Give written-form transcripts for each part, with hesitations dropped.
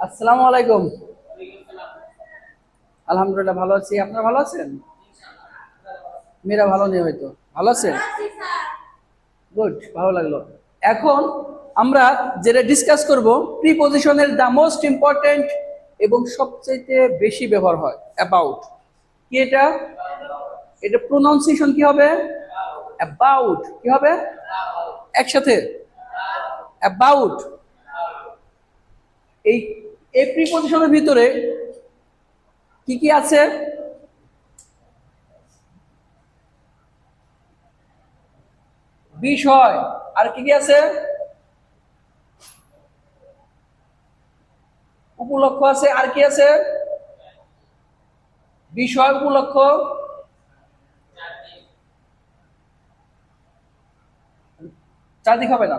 আসসালামু আলাইকুম। আলহামদুলিল্লাহ ভালো আছি, আপনারা ভালো আছেন? মেয়েরা ভালো নেই হয়তো, ভালো আছেন? গুড, ভালো লাগলো। এখন আমরা যেটা ডিসকাস করব, প্রিপজিশনের দ্য মোস্ট ইম্পর্টেন্ট এবং সবচেয়ে বেশি ব্যবহার হয় অ্যাবাউট। কি এটা? এটা প্রোনাউন্সিয়েশন কি হবে? অ্যাবাউট। কি হবে? একসাথে অ্যাবাউট। এই এই প্রিপজিশনের ভিতরে কি কি আছে? বিষয়। আর কি কি আছে? উপলক্ষ আছে। আর কি আছে? বিষয়, উপলক্ষ। চারদিক হবে না।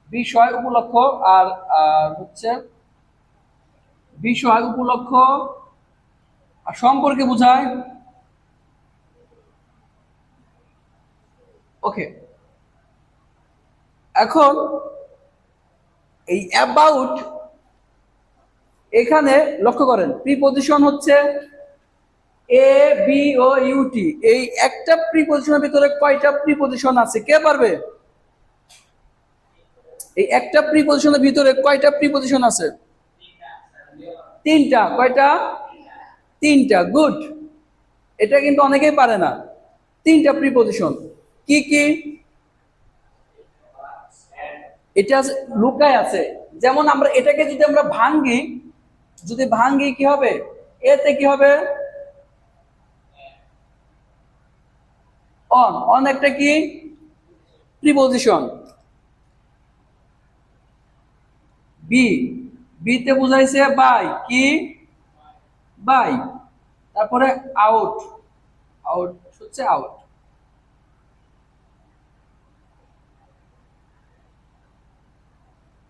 বিষয়, উপলক্ষ। আর আর হচ্ছে বিষয়, উপলক্ষ আর সম্পর্কে বোঝায়। ওকে। এখন এই অ্যাবাউট, এখানে লক্ষ্য করেন প্রিপজিশন হচ্ছে এ বি ও ইউটি। এই একটা প্রিপজিশনের ভিতরে কয়টা প্রিপজিশন আছে কে পারবে? এই একটা প্রিপজিশনের ভিতরে কয়টা প্রিপজিশন আছে? তিনটা। কয়টা? তিনটা। গুড। এটা কিন্তু অনেকেই পারে না। তিনটা প্রিপজিশন। কি কি? এটা লুকায় আছে। যেমন আমরা এটাকে যদি আমরা ভাঙ্গি, যদি ভাঙ্গি কি হবে? এতে কি হবে? অন। অন একটা কি প্রিপজিশন। বি। বিতে বুঝাইছে বাই। কি? বাই। তারপরে আউট। আউট হচ্ছে আউট।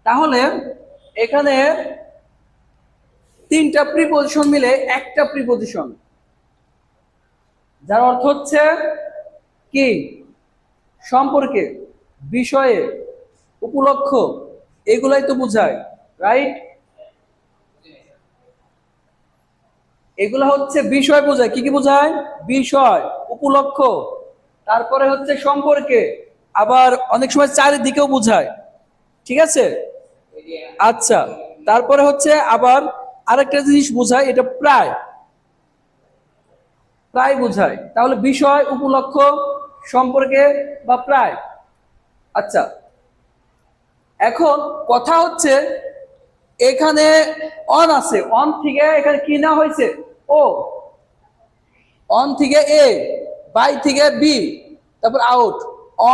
তাহলে এখানে তিনটা প্রিপজিশন মিলে একটা প্রিপজিশন, যার অর্থ হচ্ছে কি? সম্পর্কে, বিষয়ে, উপলক্ষ, এগুলাই তো বোঝায়, রাইট? এগুলো হচ্ছে বিষয় বোঝায়। কি কি বোঝায়? বিষয়, উপলক্ষ, তারপরে হচ্ছে সম্পর্কে, আবার অনেক সময় চারিদিকেও বোঝায়। ঠিক আছে? আচ্ছা, তারপরে হচ্ছে আবার আরেকটা জিনিস বোঝায়, এটা প্রায়। প্রায় বোঝায়। তাহলে বিষয়, উপলক্ষ, সম্পর্কে বা প্রায়। আচ্ছা, এখন কথা হচ্ছে এখানে অন আছে, অন থেকে এখানে কি না হয়েছে? ও। অন থেকে এ, বাই থেকে বি, তারপর আউট।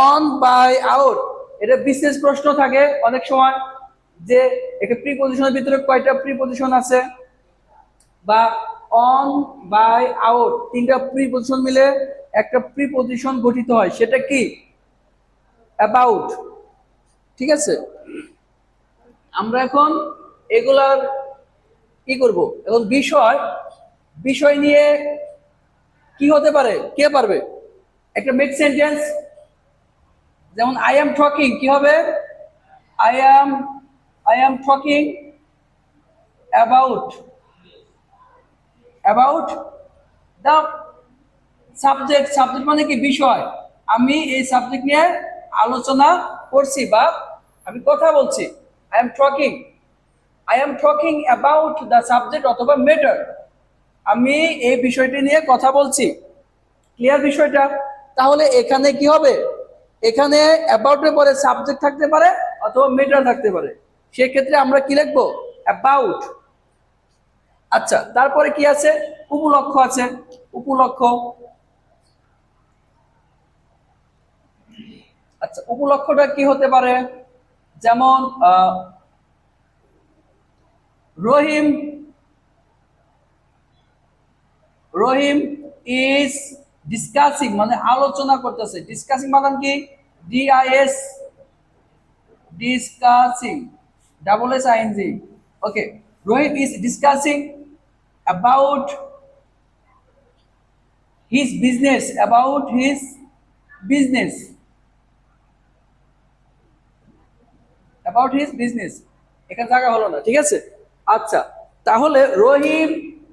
On by out. এটা বিশেষ প্রশ্ন থাকে অনেক সময়, যে একটা প্রিপজিশনের ভিতরে কয়টা প্রিপজিশন আছে, বা অন বাই আউট তিনটা প্রিপজিশন মিলে একটা প্রিপজিশন গঠিত হয়, সেটা কি? অ্যাবাউট। ঠিক আছে? আমরা এখন এগুলার কি করব? এখন বিষয়, বিষয় নিয়ে কি হতে পারে কে পারবে? একটা মেক সেন্টেন্স, যেমন আই এম টকিং। কি হবে? I am I am talking about, about the subject. Subject মানে কি? বিষয়। আমি এই সাবজেক্ট নিয়ে আলোচনা করছি বা আমি কথা বলছি। I am talking, I am talking about the subject অথবা ম্যাটার। আমি এই বিষয়টি নিয়ে কথা বলছি। ক্লিয়ার বিষয়টা? তাহলে এখানে কি হবে? এখানে অ্যাবাউটের পরে সাবজেক্ট থাকতে পারে অথবা ম্যাটার থাকতে পারে। সেক্ষেত্রে আমরা কি লিখবো? অ্যাবাউট। আচ্ছা, তারপরে কি আছে? উপলক্ষ আছে। উপলক্ষ। আচ্ছা, উপলক্ষটা কি হতে পারে? যেমন রহিম, রহিম ইজ ডিসকাসিং, মানে আলোচনা করতেছে। ডিসকাসিং মানে কি? DIS, discussing, double S ING. Okay. Rahim is discussing about his business, about his business, about his business. এখানে জায়গা হলো না। ঠিক আছে? আচ্ছা, তাহলে রহিম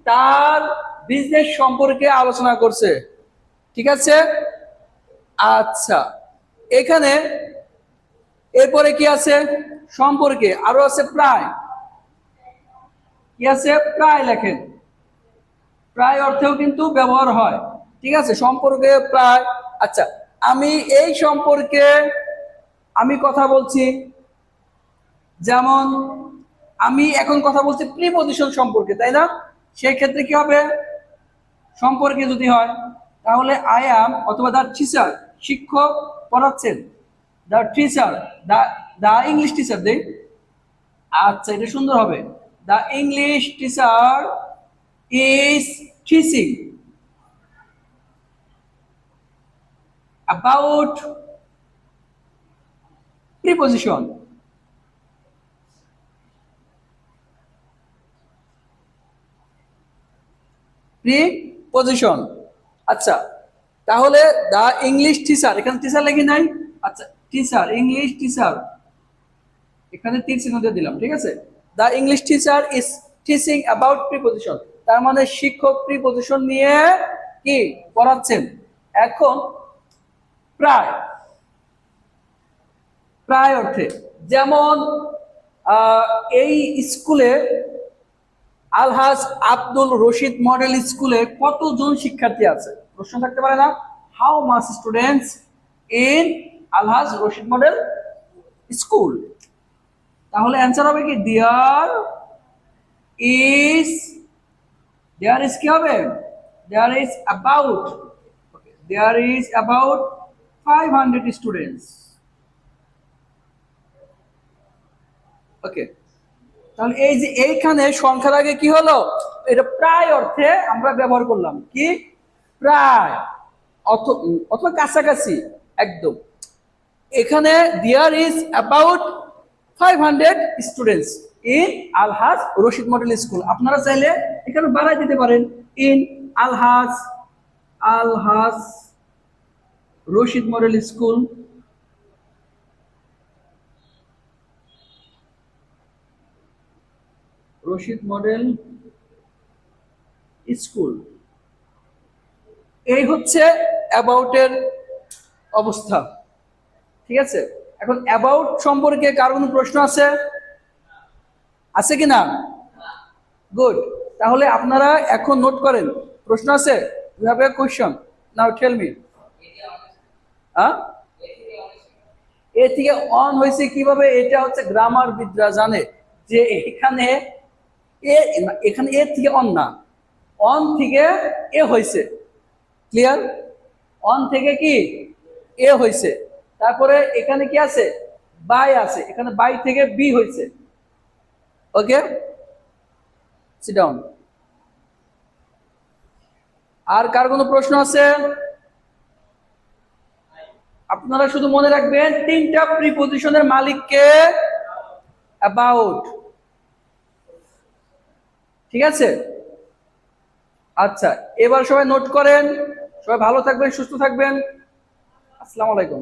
তার বিজনেস সম্পর্কে আলোচনা করছে, ঠিক আছে। আচ্ছা, এখানে এরপরে কি আছে? সম্পর্কে আরো আছে প্রায়। কি আছে? প্রায় লেখেন। প্রায় অর্থেও কিন্তু ব্যবহার হয়, ঠিক আছে, সম্পর্কে প্রায়। আচ্ছা, আমি এই সম্পর্কে আমি কথা বলছি, যেমন আমি এখন কথা বলছি প্রিপজিশন সম্পর্কে, তাই না? সেই ক্ষেত্রে কি হবে? সম্পর্কে যদি হয় তাহলে আই অ্যাম অথবা দ্য টিচার, শিক্ষক পড়াচ্ছেন, the teacher, the the English teacher দেই। আচ্ছা, এটা সুন্দর হবে। The English teacher is teaching about preposition. Preposition. আচ্ছা, তাহলে দা ইংলিশ টিচার, এখানে টিচার লেখি নাই। আচ্ছা, টিচার, ইংলিশ টিচার, এখানে তীর চিহ্ন দিয়ে দিলাম, ঠিক আছে। The English teacher is teaching about preposition, তার মানে শিক্ষক প্রিপজিশন নিয়ে কি পড়াচ্ছেন। এখন প্রায়, প্রায় অর্থে, যেমন এই স্কুলে, আলহাজ আব্দুল রশিদ মডেল স্কুলে কতজন শিক্ষার্থী আছে? প্রশ্ন থাকতে পারে না? How much students in Alhaj Rashid model school. তাহলে অ্যান্সার হবে কি? ইজ দেয়ার ইজ কি হবে? There is about, there is about 500 students. Okay, তাহলে এই যে এইখানে সংখ্যার আগে কি হলো? এটা প্রায় অর্থে আমরা ব্যবহার করলাম, কি? প্রায় অথবা কাছাকাছি একদম। এখানে there is about 500 students in Alhaj Rashid model school. আপনারা চাইলে এখানে বাড়াই দিতে পারেন, in Alhaj, Alhaj Rashid model school. Rashid model school. এই হচ্ছে অ্যাবাউটের অবস্থা, ঠিক আছে। এখন অ্যাবাউট সম্পর্কে কার কোনো প্রশ্ন আছে? আছে কি না? গুড। তাহলে আপনারা এখন নোট করেন। প্রশ্ন আছে? You have a question, now tell me. হ্যাঁ, এ থেকে অন হয়েছে কিভাবে? এটা হচ্ছে গ্রামার বিদরা জানে যে এখানে এ, এখানে এ থেকে অন না, অন থেকে এ হয়েছে। ক্লিয়ার? অন থেকে কি এ হয়েছে, তারপরে এখানে কি আছে? বাই আছে, এখানে বাই থেকে বি হয়েছে। ওকে, সিট ডাউন। আর কার কোনো প্রশ্ন আছে? আপনারা শুধু মনে রাখবেন তিনটা প্রিপজিশনের মালিককে অ্যাবাউট, ঠিক আছে। আচ্ছা, এবার সবাই নোট করেন। সবাই ভালো থাকবেন, সুস্থ থাকবেন। আসসালামু আলাইকুম।